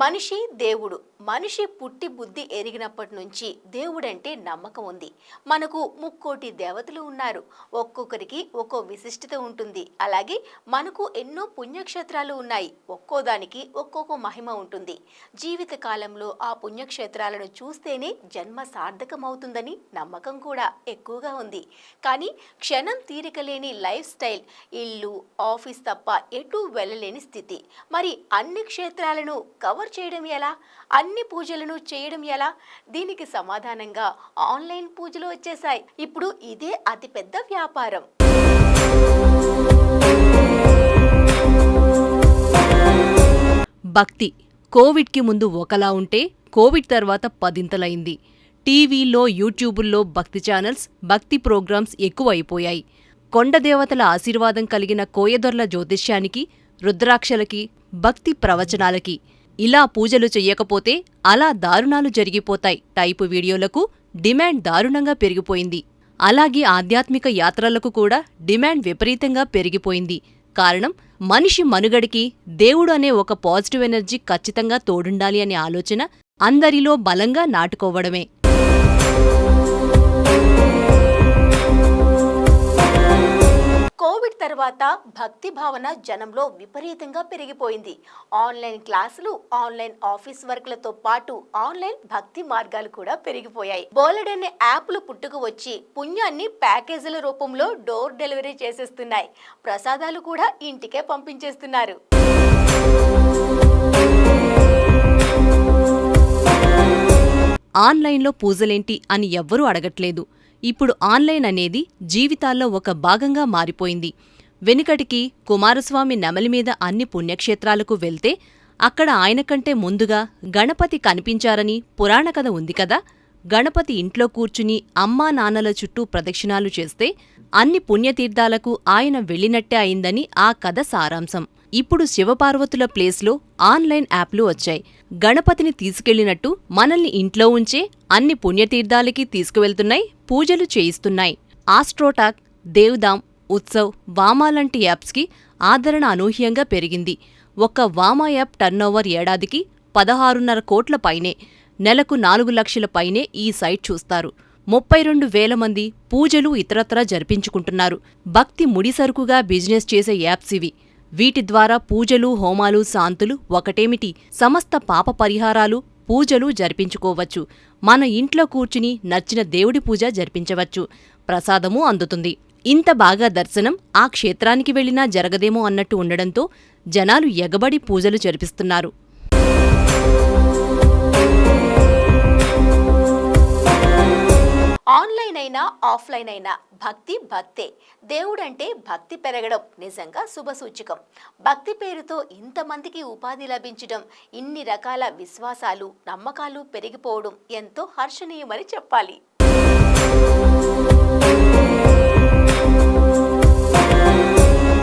మనిషి దేవుడు. మనిషి పుట్టి బుద్ధి ఎరిగినప్పటి నుంచి దేవుడంటే నమ్మకం ఉంది. మనకు ముక్కోటి దేవతలు ఉన్నారు. ఒక్కొక్కరికి ఒక్కో విశిష్టత ఉంటుంది. అలాగే మనకు ఎన్నో పుణ్యక్షేత్రాలు ఉన్నాయి. ఒక్కోదానికి ఒక్కొక్క మహిమ ఉంటుంది. జీవిత కాలంలో ఆ పుణ్యక్షేత్రాలను చూస్తేనే జన్మ సార్థకమవుతుందని నమ్మకం కూడా ఎక్కువగా ఉంది. కానీ క్షణం తీరిక లేని లైఫ్ స్టైల్, ఇల్లు, ఆఫీస్ తప్ప ఎటూ వెళ్ళలేని స్థితి. మరి అన్ని క్షేత్రాలను కవర్ చేయడం ఎలా? అన్ని పూజలను చేయడం ఎలా? దీనికి సమాధానంగా ఆన్లైన్ పూజలు వచ్చేసాయి. ఇప్పుడు ఇదే అతిపెద్ద వ్యాపారం. భక్తి కోవిడ్కి ముందు ఒకలా ఉంటే కోవిడ్ తర్వాత పదింతలైంది. టీవీలో, యూట్యూబుల్లో భక్తి ఛానల్స్, భక్తి ప్రోగ్రామ్స్ ఎక్కువైపోయాయి. కొండదేవతల ఆశీర్వాదం కలిగిన కోయదొర్ల జ్యోతిష్యానికి, రుద్రాక్షలకి, భక్తి ప్రవచనాలకి ఇలా పూజలు చెయ్యకపోతే అలా దారుణాలు జరిగిపోతాయి టైపు వీడియోలకు డిమాండ్ దారుణంగా పెరిగిపోయింది. అలాగే ఆధ్యాత్మిక యాత్రలకు కూడా డిమాండ్ విపరీతంగా పెరిగిపోయింది. కారణం, మనిషి మనుగడికి దేవుడు అనే ఒక పాజిటివ్ ఎనర్జీ ఖచ్చితంగా తోడుండాలి అనే ఆలోచన అందరిలో బలంగా నాటుకోవడమే. కోవిడ్ తర్వాత భక్తి భావన జనంలో విపరీతంగా పెరిగిపోయింది. ఆన్లైన్ క్లాసులు, ఆన్లైన్ ఆఫీస్ వర్క్లతో పాటు ఆన్లైన్ భక్తి మార్గాలు కూడా పెరిగిపోయాయి. బోలెడన్ని యాప్లు పుట్టుకు వచ్చి పుణ్యాన్ని ప్యాకేజీల రూపంలో డోర్ డెలివరీ చేసేస్తున్నాయి. ప్రసాదాలు కూడా ఇంటికే పంపించేస్తున్నారు. ఆన్లైన్లో పూజలేంటి అని ఎవ్వరూ అడగట్లేదు. ఇప్పుడు ఆన్లైన్ అనేది జీవితాల్లో ఒక భాగంగా మారిపోయింది. వెనుకటికి కుమారస్వామి నెమలిమీద అన్ని పుణ్యక్షేత్రాలకు వెళ్తే అక్కడ ఆయన కంటే ముందుగా గణపతి కనిపించారని పురాణ కథ ఉంది కదా. గణపతి ఇంట్లో కూర్చుని అమ్మా నాన్నల చుట్టూ ప్రదక్షిణాలు చేస్తే అన్ని పుణ్యతీర్థాలకు ఆయన వెళ్ళినట్టే అయిందని ఆ కథ సారాంశం. ఇప్పుడు శివపార్వతుల ప్లేస్లో ఆన్లైన్ యాప్లు వచ్చాయి. గణపతిని తీసుకెళ్లినట్టు మనల్ని ఇంట్లో ఉంచే అన్ని పుణ్యతీర్థాలకి తీసుకువెళ్తున్నాయి, పూజలు చేయిస్తున్నాయి. ఆస్ట్రోటాక్, దేవ్దామ్, ఉత్సవ్, వామా లాంటి యాప్స్కి ఆదరణ అనూహ్యంగా పెరిగింది. ఒక్క వామా యాప్ టర్నోవర్ ఏడాదికి 16.5 కోట్ల పైనే, నెలకు 4 లక్షల పైనే ఈ సైట్ చూస్తారు. 32,000 మంది పూజలు ఇతరత్రా జరిపించుకుంటున్నారు. భక్తి ముడిసరుకుగా బిజినెస్ చేసే యాప్స్ ఇవి. వీటి ద్వారా పూజలు, హోమాలు, శాంతులు ఒకటేమిటి, సమస్త పాప పరిహారాలు, పూజలు జరిపించుకోవచ్చు. మన ఇంట్లో కూర్చుని నచ్చిన దేవుడి పూజ జరిపించవచ్చు. ప్రసాదమూ అందుతుంది. ఇంత బాగా దర్శనం ఆ క్షేత్రానికి వెళ్లినా జరగదేమో అన్నట్టు ఉండడంతో జనాలు ఎగబడి పూజలు జరిపిస్తున్నారు. ఆన్లైన్ అయినా ఆఫ్లైన్ అయినా భక్తి భక్తే. దేవుడంటే భక్తి పెరగడం నిజంగా శుభసూచకం. భక్తి పేరుతో ఇంతమందికి ఉపాధి లభించడం, ఇన్ని రకాల విశ్వాసాలు, నమ్మకాలు పెరిగిపోవడం ఎంతో హర్షణీయమని చెప్పాలి.